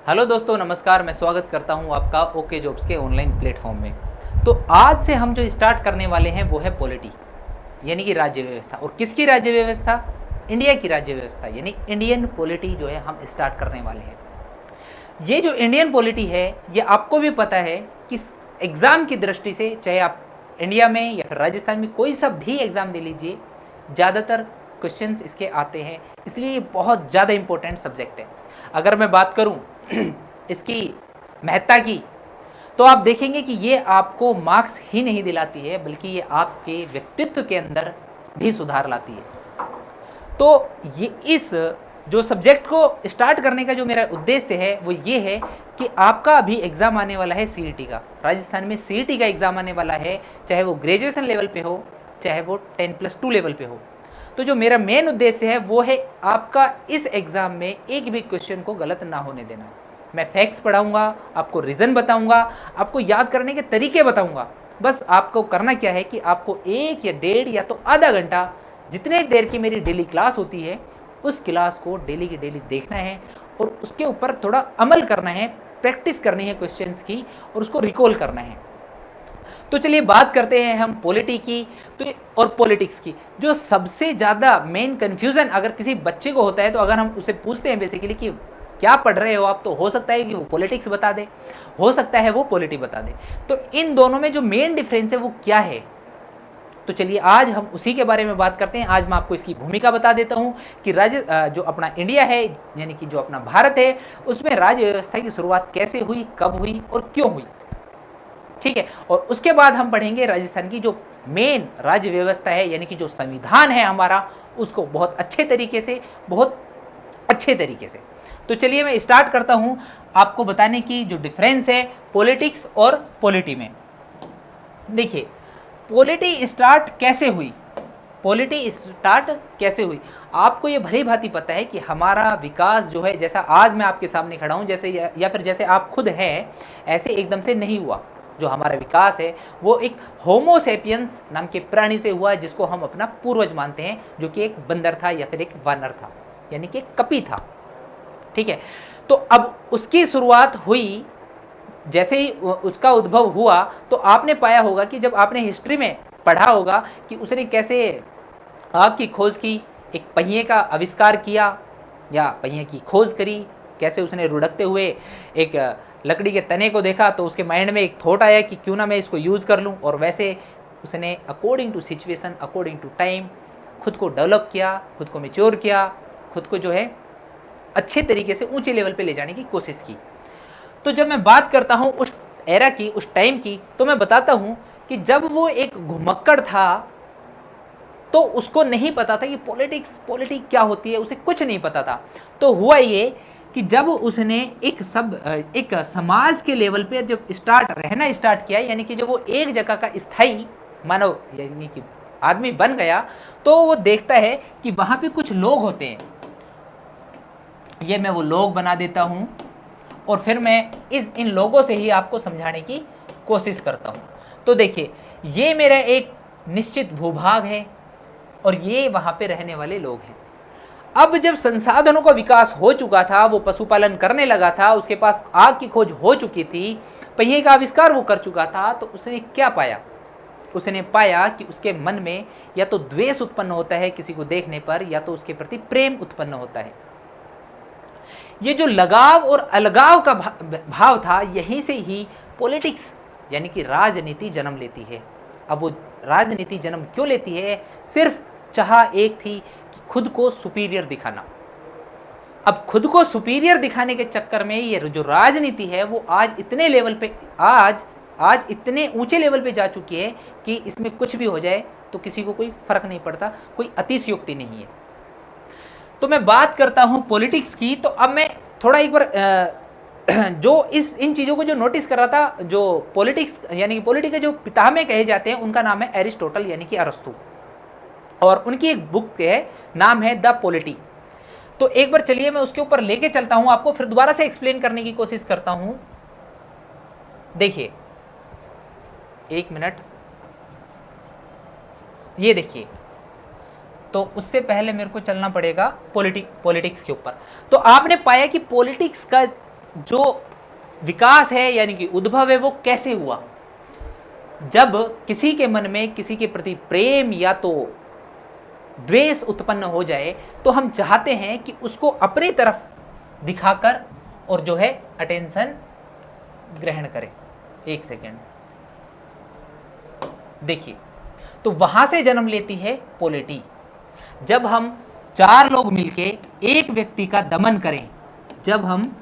Hello दोस्तों, नमस्कार। मैं स्वागत करता हूं आपका ओके जॉब्स के ऑनलाइन प्लेटफॉर्म में। तो आज से हम जो स्टार्ट करने वाले हैं वो है पॉलिटी, यानी कि राज्य व्यवस्था। और किसकी राज्य व्यवस्था? इंडिया की राज्य व्यवस्था, यानी इंडियन पॉलिटी जो है हम स्टार्ट करने वाले हैं। ये जो इंडियन पॉलिटी है ये आपको भी पता है कि एग्ज़ाम की दृष्टि से, चाहे आप इंडिया में या फिर राजस्थान में कोई सा भी एग्ज़ाम दे लीजिए, ज़्यादातर क्वेश्चंस इसके आते हैं। इसलिए ये बहुत ज़्यादा इम्पोर्टेंट सब्जेक्ट है। अगर मैं बात करूं इसकी महत्ता की, तो आप देखेंगे कि ये आपको मार्क्स ही नहीं दिलाती है, बल्कि ये आपके व्यक्तित्व के अंदर भी सुधार लाती है। तो ये इस जो सब्जेक्ट को स्टार्ट करने का जो मेरा उद्देश्य है वो ये है कि आपका अभी एग्ज़ाम आने वाला है सीईटी का। राजस्थान में सीईटी का एग्ज़ाम आने वाला है, चाहे वो ग्रेजुएशन लेवल पे हो, चाहे वो 10+2 लेवल पे हो। तो जो मेरा मेन उद्देश्य है वो है आपका इस एग्ज़ाम में एक भी क्वेश्चन को गलत ना होने देना। मैं फैक्ट्स पढ़ाऊंगा, आपको रीज़न बताऊंगा, आपको याद करने के तरीके बताऊंगा। बस आपको करना क्या है कि आपको 1 या 1.5 या तो आधा घंटा, जितने देर की मेरी डेली क्लास होती है, उस क्लास को डेली की डेली देखना है और उसके ऊपर थोड़ा अमल करना है, प्रैक्टिस करनी है क्वेश्चंस की, और उसको रिकॉल करना है। तो चलिए बात करते हैं हम पॉलिटी की और पॉलिटिक्स की। जो सबसे ज़्यादा मेन कन्फ्यूज़न अगर किसी बच्चे को होता है, तो अगर हम उसे पूछते हैं बेसिकली कि क्या पढ़ रहे हो आप, तो हो सकता है कि वो पॉलिटिक्स बता दे, हो सकता है वो पॉलिटी बता दे। तो इन दोनों में जो मेन डिफरेंस है वो क्या है? तो चलिए आज हम उसी के बारे में बात करते हैं। आज मैं आपको इसकी भूमिका बता देता हूं कि राज्य जो अपना इंडिया है, यानी कि जो अपना भारत है, उसमें राज्य व्यवस्था की शुरुआत कैसे हुई, कब हुई और क्यों हुई। ठीक है, और उसके बाद हम पढ़ेंगे राजस्थान की जो मेन राज्य व्यवस्था है, यानी कि जो संविधान है हमारा, उसको बहुत अच्छे तरीके से, बहुत अच्छे तरीके से। तो चलिए मैं स्टार्ट करता हूं आपको बताने की जो डिफरेंस है पॉलिटिक्स और पॉलिटी में। देखिए, पॉलिटी स्टार्ट कैसे हुई, पॉलिटी स्टार्ट कैसे हुई। आपको ये भली भांति पता है कि हमारा विकास जो है, जैसा आज मैं आपके सामने खड़ा हूँ, जैसे या फिर जैसे आप खुद हैं, ऐसे एकदम से नहीं हुआ। जो हमारा विकास है वो एक होमो सेपियंस नाम के प्राणी से हुआ, जिसको हम अपना पूर्वज मानते हैं, जो कि एक बंदर था या फिर एक वानर था, यानी कि एक कपी था। ठीक है, तो अब उसकी शुरुआत हुई। जैसे ही उसका उद्भव हुआ, तो आपने पाया होगा कि जब आपने हिस्ट्री में पढ़ा होगा कि उसने कैसे आग की खोज की, एक पहिए का आविष्कार किया या पहिए की खोज करी, कैसे उसने लुढ़कते हुए एक लकड़ी के तने को देखा, तो उसके माइंड में एक थॉट आया कि क्यों ना मैं इसको यूज़ कर लूँ, और वैसे उसने according to situation, according to time खुद को डेवलप किया, खुद को मेच्योर किया, खुद को जो है अच्छे तरीके से ऊंचे लेवल पे ले जाने की कोशिश की। तो जब मैं बात करता हूँ उस एरा की, उस टाइम की, तो मैं बताता हूँ कि जब वो एक घुमक्कड़ था, तो उसको नहीं पता था कि पॉलिटी क्या होती है, उसे कुछ नहीं पता था। तो हुआ ये कि जब उसने एक समाज के लेवल पे जब रहना स्टार्ट किया, यानी कि जब वो एक जगह का स्थायी मानव यानी कि आदमी बन गया, तो वो देखता है कि वहां पे कुछ लोग होते हैं। ये मैं वो लोग बना देता हूँ, और फिर मैं इन लोगों से ही आपको समझाने की कोशिश करता हूँ। तो देखिए, ये मेरा एक निश्चित भूभाग है और ये वहाँ पे रहने वाले लोग हैं। अब जब संसाधनों का विकास हो चुका था, वो पशुपालन करने लगा था, उसके पास आग की खोज हो चुकी थी, पहिए का आविष्कार वो कर चुका था, तो उसने क्या पाया? उसने पाया कि उसके मन में या तो द्वेष उत्पन्न होता है किसी को देखने पर, या तो उसके प्रति प्रेम उत्पन्न होता है। ये जो लगाव और अलगाव का भाव था, यहीं से ही पॉलिटिक्स यानी कि राजनीति जन्म लेती है। अब वो राजनीति जन्म क्यों लेती है? सिर्फ चाह एक थी कि खुद को सुपीरियर दिखाना। अब खुद को सुपीरियर दिखाने के चक्कर में ये जो राजनीति है वो आज इतने लेवल पे, आज इतने ऊंचे लेवल पे जा चुकी है कि इसमें कुछ भी हो जाए तो किसी को कोई फर्क नहीं पड़ता, कोई अतिशयोक्ति नहीं है। तो मैं बात करता हूं पॉलिटिक्स की। तो अब मैं थोड़ा एक बार जो इन चीज़ों को जो नोटिस कर रहा था, जो पॉलिटिक्स यानी कि पॉलिटी के जो पितामह कहे जाते हैं, उनका नाम है एरिस्टोटल यानी कि अरस्तु, और उनकी एक बुक है, नाम है द पॉलिटी। तो एक बार चलिए मैं उसके ऊपर लेके चलता हूं आपको, फिर दोबारा से एक्सप्लेन करने की कोशिश करता हूं। देखिए, एक मिनट, ये देखिए। तो उससे पहले मेरे को चलना पड़ेगा पॉलिटिक्स के ऊपर। तो आपने पाया कि पॉलिटिक्स का जो विकास है यानी कि उद्भव है वो कैसे हुआ? जब किसी के मन में किसी के प्रति प्रेम या तो द्वेष उत्पन्न हो जाए तो हम चाहते हैं कि उसको अपनी तरफ दिखाकर और जो है अटेंशन ग्रहण करें। एक सेकेंड, देखिए, तो वहां से जन्म लेती है पॉलिटी। जब हम चार लोग मिलके एक व्यक्ति का दमन करें, जब हम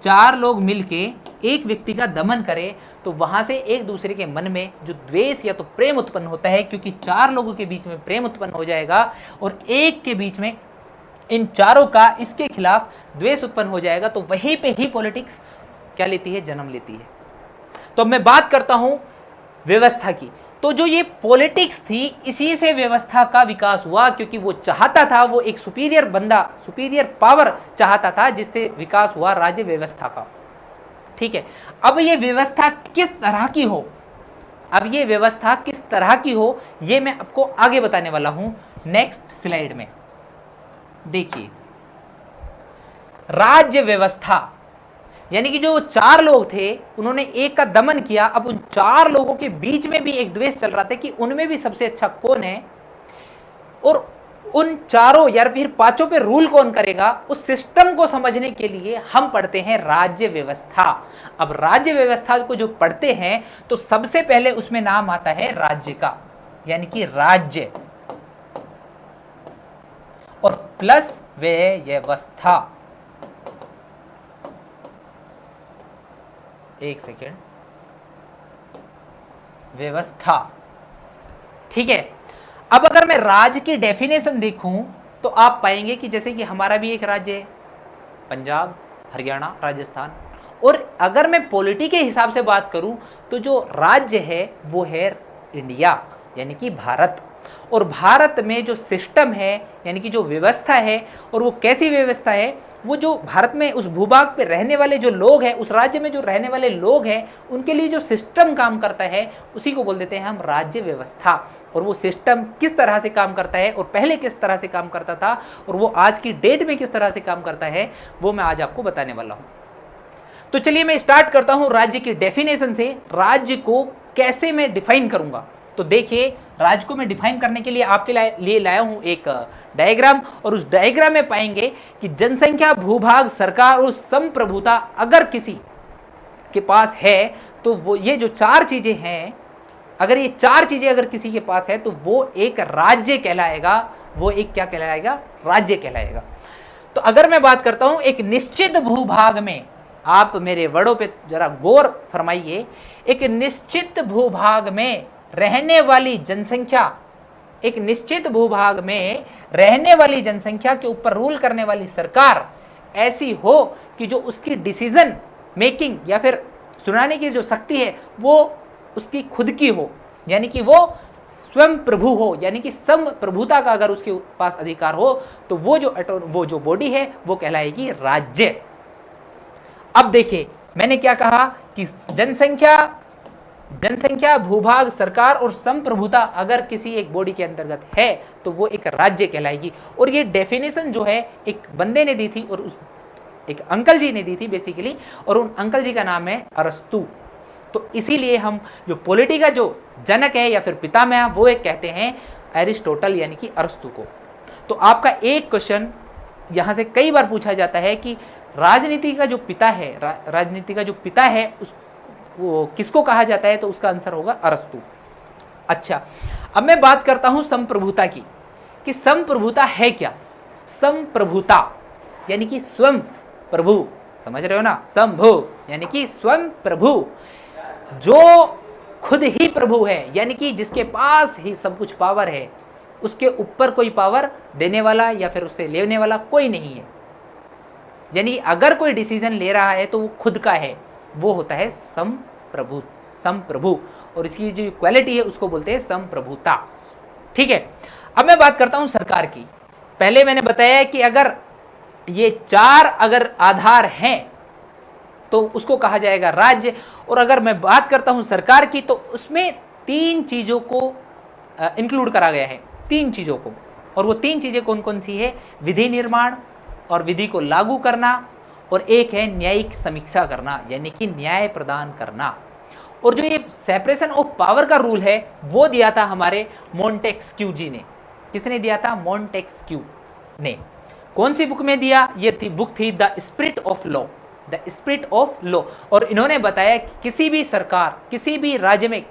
चार लोग मिलके एक व्यक्ति का दमन करें तो वहां से एक दूसरे के मन में जो द्वेष या तो प्रेम उत्पन्न होता है, क्योंकि चार लोगों के बीच में प्रेम उत्पन्न हो जाएगा और एक के बीच में इन चारों का इसके खिलाफ द्वेष उत्पन्न हो जाएगा, तो वहीं पे ही पॉलिटिक्स क्या लेती है? जन्म लेती है। तो अब मैं बात करता हूं व्यवस्था की। तो जो ये पॉलिटिक्स थी, इसी से व्यवस्था का विकास हुआ, क्योंकि वो चाहता था, वो एक सुपीरियर बंदा, सुपीरियर पावर चाहता था, जिससे विकास हुआ राज्य व्यवस्था का। ठीक है, अब ये व्यवस्था किस तरह की हो, अब ये व्यवस्था किस तरह की हो, ये मैं आपको आगे बताने वाला हूं नेक्स्ट स्लाइड में। देखिए, राज्य व्यवस्था यानी कि जो चार लोग थे उन्होंने एक का दमन किया। अब उन चार लोगों के बीच में भी एक द्वेष चल रहा था कि उनमें भी सबसे अच्छा कौन है और उन चारों या फिर पांचों पे रूल कौन करेगा, उस सिस्टम को समझने के लिए हम पढ़ते हैं राज्य व्यवस्था। अब राज्य व्यवस्था को जो पढ़ते हैं तो सबसे पहले उसमें नाम आता है राज्य का, यानी कि राज्य और प्लस व्यवस्था। एक सेकेंड, व्यवस्था। ठीक है, अब अगर मैं राज्य की डेफिनेशन देखूं तो आप पाएंगे कि जैसे कि हमारा भी एक राज्य है, पंजाब, हरियाणा, राजस्थान। और अगर मैं पॉलिटी के हिसाब से बात करूं तो जो राज्य है वो है इंडिया, यानी कि भारत। और भारत में जो सिस्टम है यानी कि जो व्यवस्था है, और वो कैसी व्यवस्था है, वो जो भारत में उस भूभाग पे रहने वाले जो लोग हैं, उस राज्य में जो रहने वाले लोग हैं, उनके लिए जो सिस्टम काम करता है उसी को बोल देते हैं हम राज्य व्यवस्था। और वो सिस्टम किस तरह से काम करता है और पहले किस तरह से काम करता था और वो आज की डेट में किस तरह से काम करता है, वो मैं आज आपको बताने वाला हूं। तो चलिए मैं स्टार्ट करता हूं राज्य की डेफिनेशन से। राज्य को कैसे मैं डिफाइन करूंगा, तो देखिए, राज्य को मैं डिफाइन करने के लिए आपके लिए लाया हूं एक डायग्राम, और उस डायग्राम में पाएंगे कि जनसंख्या, भूभाग, सरकार और संप्रभुता अगर किसी के पास है तो वो ये जो चार चीजें हैं, अगर ये चार चीजें अगर किसी के पास है तो वो एक राज्य कहलाएगा। वो एक क्या कहलाएगा? राज्य कहलाएगा। तो अगर मैं बात करता हूं एक निश्चित भूभाग में, आप मेरे वर्डों पे जरा गौर फरमाइए, एक निश्चित भूभाग में रहने वाली जनसंख्या, एक निश्चित भूभाग में रहने वाली जनसंख्या के ऊपर रूल करने वाली सरकार ऐसी हो कि जो उसकी डिसीजन मेकिंग या फिर सुनाने की जो शक्ति है वो उसकी खुद की हो, यानी कि वो स्वयं प्रभु हो, यानी कि संप्रभुता का अगर उसके पास अधिकार हो, तो वो जो बॉडी है वो कहलाएगी राज्य। अब देखिए, मैंने क्या कहा कि जनसंख्या, भूभाग, सरकार और संप्रभुता अगर किसी एक बॉडी के अंतर्गत है तो वो एक राज्य कहलाएगी। और ये डेफिनेशन जो है एक बंदे ने दी थी, और एक अंकल जी ने दी थी बेसिकली, और उन अंकल जी का नाम है अरस्तु। तो इसीलिए हम जो पॉलिटी का जो जनक है या फिर पितामह, वो एक कहते हैं एरिस्टोटल, यानी कि अरस्तु को। तो आपका एक क्वेश्चन यहां से कई बार पूछा जाता है कि राजनीति का जो पिता है, राजनीति का जो पिता है वो किसको कहा जाता है, तो उसका आंसर होगा अरस्तु। अच्छा, अब मैं बात करता हूं संप्रभुता की, कि संप्रभुता है क्या। संप्रभुता यानी कि स्वयं प्रभु, समझ रहे हो ना, संभु यानी कि स्वयं प्रभु, जो खुद ही प्रभु है, यानी कि जिसके पास ही सब कुछ पावर है, उसके ऊपर कोई पावर देने वाला या फिर उससे लेने वाला कोई नहीं है। यानी अगर कोई डिसीजन ले रहा है तो वो खुद का है, वो होता है संप्रभु, और इसकी जो क्वालिटी है उसको बोलते हैं संप्रभुता। ठीक है, अब मैं बात करता हूं सरकार की। पहले मैंने बताया कि अगर ये चार अगर आधार हैं तो उसको कहा जाएगा राज्य। और अगर मैं बात करता हूं सरकार की तो उसमें तीन चीजों को इंक्लूड करा गया है, तीन चीजों को। और वो तीन चीजें कौन कौन सी है? विधि निर्माण और विधि को लागू करना और एक है न्यायिक समीक्षा करना, यानी कि न्याय प्रदान करना। और जो ये सेपरेशन ऑफ पावर का रूल है वो दिया था हमारे मोंटेस्क्यू जी ने। किसने दिया था? मोंटेस्क्यू ने। कौन सी बुक में दिया? ये थी बुक थी the spirit of law, the spirit of law. और इन्होंने बताया कि किसी भी सरकार, किसी भी राज्य में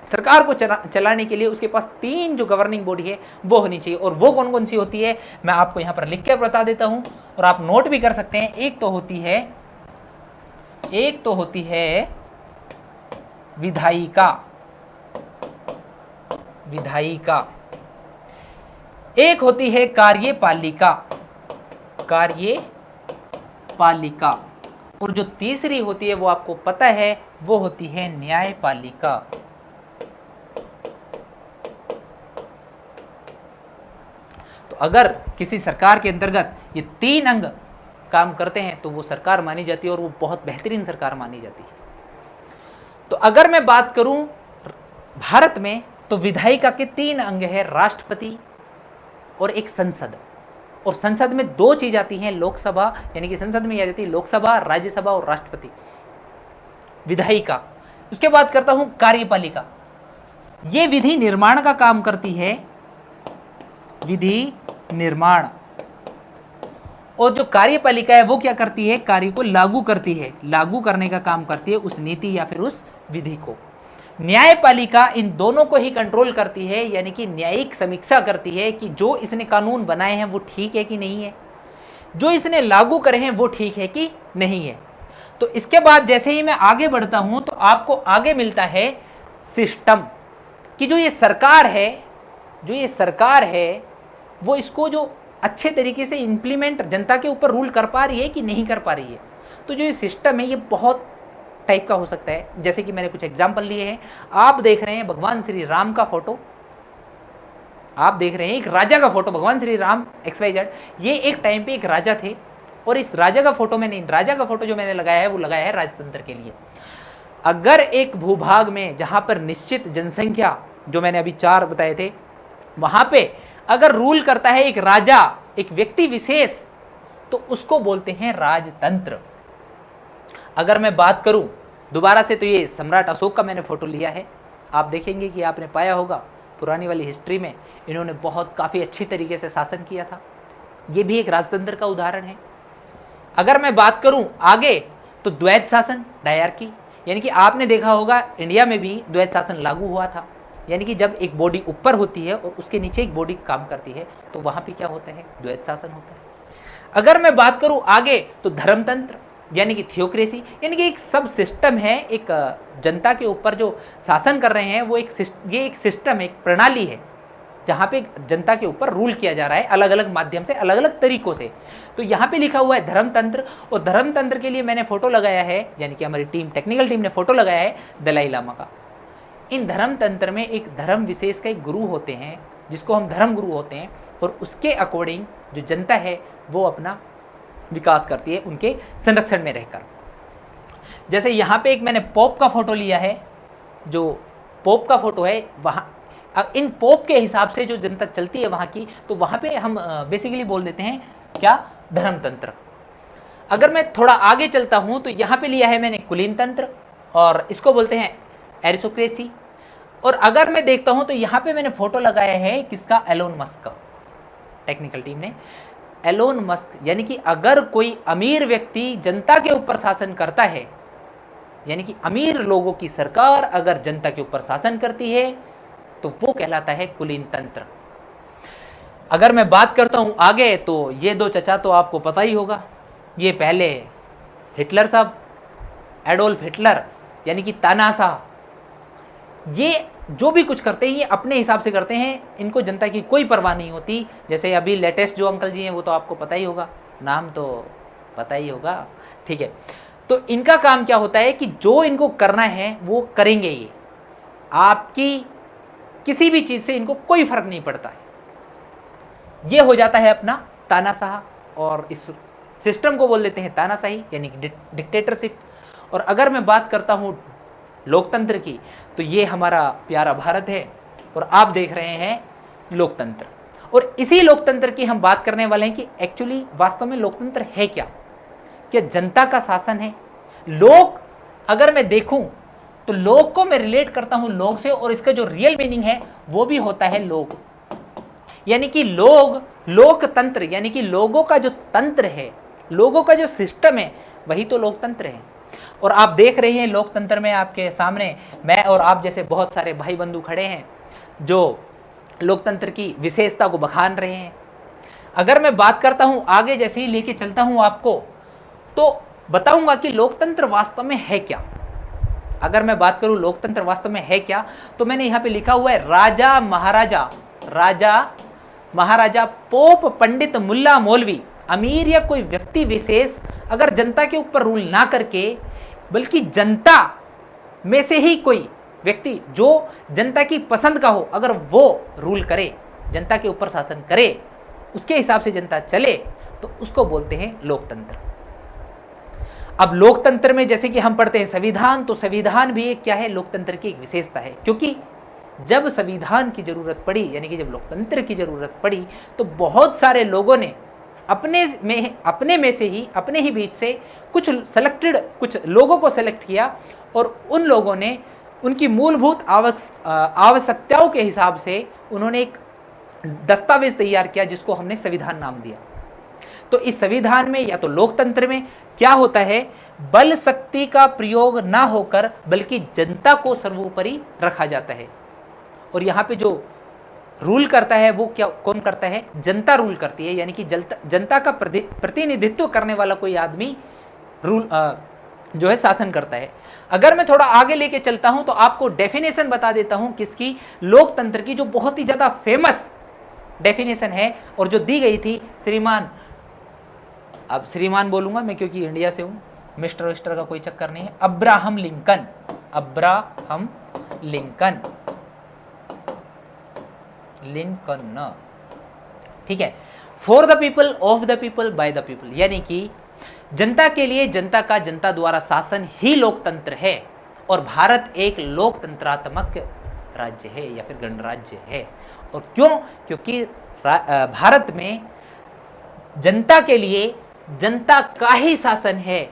सरकार को चलाने के लिए उसके पास 3 जो गवर्निंग बॉडी है वो होनी चाहिए। और वो कौन कौन सी होती है मैं आपको यहां पर लिख के बता देता हूं और आप नोट भी कर सकते हैं। एक तो होती है विधायिका, एक होती है कार्यपालिका, और जो तीसरी होती है वो आपको पता है, वो होती है न्यायपालिका। तो अगर किसी सरकार के अंतर्गत ये 3 अंग काम करते हैं तो वो सरकार मानी जाती है और वो बहुत बेहतरीन सरकार मानी जाती है। तो अगर मैं बात करूं भारत में तो विधायिका के 3 अंग है, राष्ट्रपति और एक संसद। और संसद में 2 चीज आती हैं, लोकसभा, यानी कि संसद में आ जाती है लोकसभा, राज्यसभा और राष्ट्रपति, विधायिका। उसके बाद करता हूं कार्यपालिका। ये विधि निर्माण का काम करती है, विधि निर्माण। और जो कार्यपालिका है वो क्या करती है? कार्य को लागू करती है, लागू करने का काम करती है उस नीति या फिर उस विधि को। न्यायपालिका इन दोनों को ही कंट्रोल करती है, यानी कि न्यायिक समीक्षा करती है कि जो इसने कानून बनाए हैं वो ठीक है कि नहीं है, जो इसने लागू करे हैं वो ठीक है कि नहीं है। तो इसके बाद जैसे ही मैं आगे बढ़ता हूं तो आपको आगे मिलता है सिस्टम, कि जो ये सरकार है वो इसको जो अच्छे तरीके से इंप्लीमेंट जनता के ऊपर रूल कर पा रही है कि नहीं कर पा रही है। तो जो ये सिस्टम है ये बहुत टाइप का हो सकता है, जैसे कि मैंने कुछ एग्जाम्पल लिए हैं। आप देख रहे हैं भगवान श्री राम का फोटो, आप देख रहे हैं एक राजा का फोटो, भगवान श्री राम XYZ। ये एक टाइम पे एक राजा थे और इस राजा का फोटो जो मैंने लगाया है वो लगाया है राजतंत्र के लिए। अगर एक भूभाग में जहां पर निश्चित जनसंख्या, जो मैंने अभी 4 बताए थे, वहां पे अगर रूल करता है एक राजा, एक व्यक्ति विशेष, तो उसको बोलते हैं राजतंत्र। अगर मैं बात करूं दोबारा से, तो ये सम्राट अशोक का मैंने फोटो लिया है। आप देखेंगे कि आपने पाया होगा पुरानी वाली हिस्ट्री में इन्होंने काफ़ी अच्छी तरीके से शासन किया था। ये भी एक राजतंत्र का उदाहरण है। अगर मैं बात करूं आगे तो द्वैत शासन, डायरकी, यानी कि आपने देखा होगा इंडिया में भी द्वैत शासन लागू हुआ था, यानी कि जब एक बॉडी ऊपर होती है और उसके नीचे एक बॉडी काम करती है तो वहां पे क्या होता है? द्वैत शासन होता है। अगर मैं बात करूं आगे तो धर्मतंत्र, यानी कि थियोक्रेसी, यानी कि एक सब सिस्टम है, एक जनता के ऊपर जो शासन कर रहे हैं वो एक सिस्टम, एक प्रणाली है जहाँ पे जनता के ऊपर रूल किया जा रहा है अलग अलग माध्यम से, अलग अलग तरीकों से। तो यहाँ पे लिखा हुआ है धर्मतंत्र, और धर्मतंत्र के लिए मैंने फोटो लगाया है, यानी कि हमारी टेक्निकल टीम ने फोटो लगाया है दलाई लामा का। इन धर्मतंत्र में एक धर्म विशेष का एक गुरु होते हैं जिसको हम धर्म गुरु होते हैं, और उसके अकॉर्डिंग जो जनता है वो अपना विकास करती है उनके संरक्षण में रहकर। जैसे यहाँ पे एक मैंने पोप का फोटो लिया है, जो पोप का फोटो है, वहाँ इन पोप के हिसाब से जो जनता चलती है वहाँ की, तो वहाँ पे हम बेसिकली बोल देते हैं क्या? धर्मतंत्र। अगर मैं थोड़ा आगे चलता हूँ तो यहाँ पे लिया है मैंने कुलीन तंत्र, और इसको बोलते हैं एरिस्टोक्रेसी। और अगर मैं देखता हूँ तो यहाँ पे मैंने फोटो लगाया है किसका? एलोन मस्क का, टेक्निकल टीम ने। एलोन मस्क, यानी कि अगर कोई अमीर व्यक्ति जनता के ऊपर शासन करता है, यानी कि अमीर लोगों की सरकार अगर जनता के ऊपर शासन करती है तो वो कहलाता है कुलीन तंत्र। अगर मैं बात करता हूं आगे तो ये 2 चचा तो आपको पता ही होगा, ये पहले हिटलर साहब, एडोल्फ हिटलर, यानी कि तानाशाह। ये जो भी कुछ करते हैं ये अपने हिसाब से करते हैं, इनको जनता की कोई परवाह नहीं होती। जैसे अभी लेटेस्ट जो अंकल जी हैं वो तो आपको पता ही होगा, नाम तो पता ही होगा, ठीक है। तो इनका काम क्या होता है कि जो इनको करना है वो करेंगे, ये आपकी किसी भी चीज से इनको कोई फर्क नहीं पड़ता है। ये हो जाता है अपना तानाशाह, और इस सिस्टम को बोल देते हैं तानाशाही, यानी कि डिक्टेटरशिप। और अगर मैं बात करता हूँ लोकतंत्र की, तो ये हमारा प्यारा भारत है और आप देख रहे हैं लोकतंत्र। और इसी लोकतंत्र की हम बात करने वाले हैं कि एक्चुअली वास्तव में लोकतंत्र है क्या। क्या जनता का शासन है? लोग, अगर मैं देखूं तो लोग को मैं रिलेट करता हूं लोग से, और इसका जो रियल मीनिंग है वो भी होता है लोग, यानी कि लोग, लोकतंत्र, यानी कि लोगों का जो तंत्र है, लोगों का जो सिस्टम है, वही तो लोकतंत्र है। और आप देख रहे हैं लोकतंत्र में आपके सामने मैं और आप जैसे बहुत सारे भाई बंधु खड़े हैं जो लोकतंत्र की विशेषता को बखान रहे हैं। अगर मैं बात करता हूं आगे, जैसे ही लेके चलता हूं आपको, तो बताऊंगा कि लोकतंत्र वास्तव में है क्या। अगर मैं बात करूं लोकतंत्र वास्तव में है क्या, तो मैंने यहां पे लिखा हुआ है राजा महाराजा, राजा महाराजा, पोप, पंडित, मुल्ला, मौलवी, अमीर या कोई व्यक्ति विशेष अगर जनता के ऊपर रूल ना करके, बल्कि जनता में से ही कोई व्यक्ति जो जनता की पसंद का हो, अगर वो रूल करे, जनता के ऊपर शासन करे, उसके हिसाब से जनता चले, तो उसको बोलते हैं लोकतंत्र। अब लोकतंत्र में जैसे कि हम पढ़ते हैं संविधान, तो संविधान भी एक क्या है, लोकतंत्र की एक विशेषता है। क्योंकि जब संविधान की जरूरत पड़ी, यानी कि जब लोकतंत्र की जरूरत पड़ी, तो बहुत सारे लोगों ने अपने में से ही, अपने ही बीच से कुछ सेलेक्टेड, कुछ लोगों को सेलेक्ट किया, और उन लोगों ने उनकी मूलभूत आवश्यकताओं के हिसाब से उन्होंने एक दस्तावेज तैयार किया जिसको हमने संविधान नाम दिया। तो इस संविधान में या तो लोकतंत्र में क्या होता है, बल शक्ति का प्रयोग ना होकर बल्कि जनता को सर्वोपरि रखा जाता है। और यहाँ पे जो रूल करता है वो क्या, कौन करता है, जनता रूल करती है, यानी कि जनता का प्रतिनिधित्व करने वाला कोई आदमी रूल जो है शासन करता है। अगर मैं थोड़ा आगे लेके चलता हूं तो आपको डेफिनेशन बता देता हूं किसकी, लोकतंत्र की, जो बहुत ही ज्यादा फेमस डेफिनेशन है और जो दी गई थी श्रीमान, अब श्रीमान बोलूंगा मैं क्योंकि इंडिया से हूं, मिस्टर विस्टर का कोई चक्कर नहीं है, Abraham Lincoln, Abraham Lincoln, Lincoln, ठीक है। For the people, of the people, by the people, यानी कि जनता के लिए, जनता का, जनता द्वारा शासन ही लोकतंत्र है। और भारत एक लोकतंत्रात्मक राज्य है या फिर गणराज्य है। और क्यों? क्योंकि भारत में जनता के लिए जनता का ही शासन है।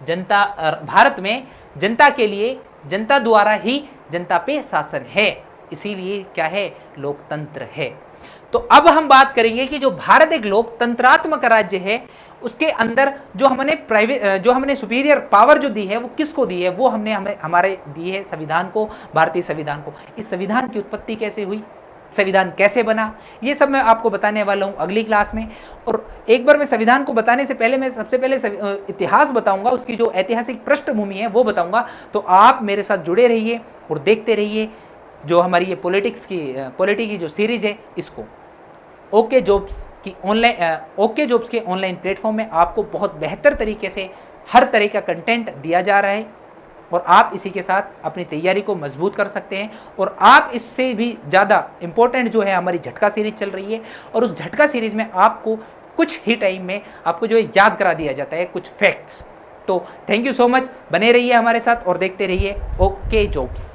जनता, भारत में जनता के लिए जनता द्वारा ही जनता पे शासन है, इसीलिए क्या है, लोकतंत्र है। तो अब हम बात करेंगे कि जो भारत एक लोकतंत्रात्मक राज्य है, उसके अंदर जो हमने सुपीरियर पावर जो दी है वो किसको दी है, वो हमारे दी है संविधान को, भारतीय संविधान को। इस संविधान की उत्पत्ति कैसे हुई, संविधान कैसे बना, ये सब मैं आपको बताने वाला हूँ अगली क्लास में। और एक बार मैं संविधान को बताने से पहले मैं सबसे पहले इतिहास बताऊंगा, उसकी जो ऐतिहासिक पृष्ठभूमि है वो बताऊंगा। तो आप मेरे साथ जुड़े रहिए और देखते रहिए जो हमारी ये पॉलिटी की जो सीरीज है, इसको ओके जॉब्स के ऑनलाइन प्लेटफॉर्म में आपको बहुत बेहतर तरीके से हर तरह का कंटेंट दिया जा रहा है, और आप इसी के साथ अपनी तैयारी को मजबूत कर सकते हैं। और आप इससे भी ज़्यादा इम्पोर्टेंट जो है हमारी झटका सीरीज चल रही है, और उस झटका सीरीज में आपको कुछ ही टाइम में आपको जो है याद करा दिया जाता है कुछ फैक्ट्स। तो थैंक यू सो मच, बने रहिए हमारे साथ और देखते रहिए ओके जॉब्स।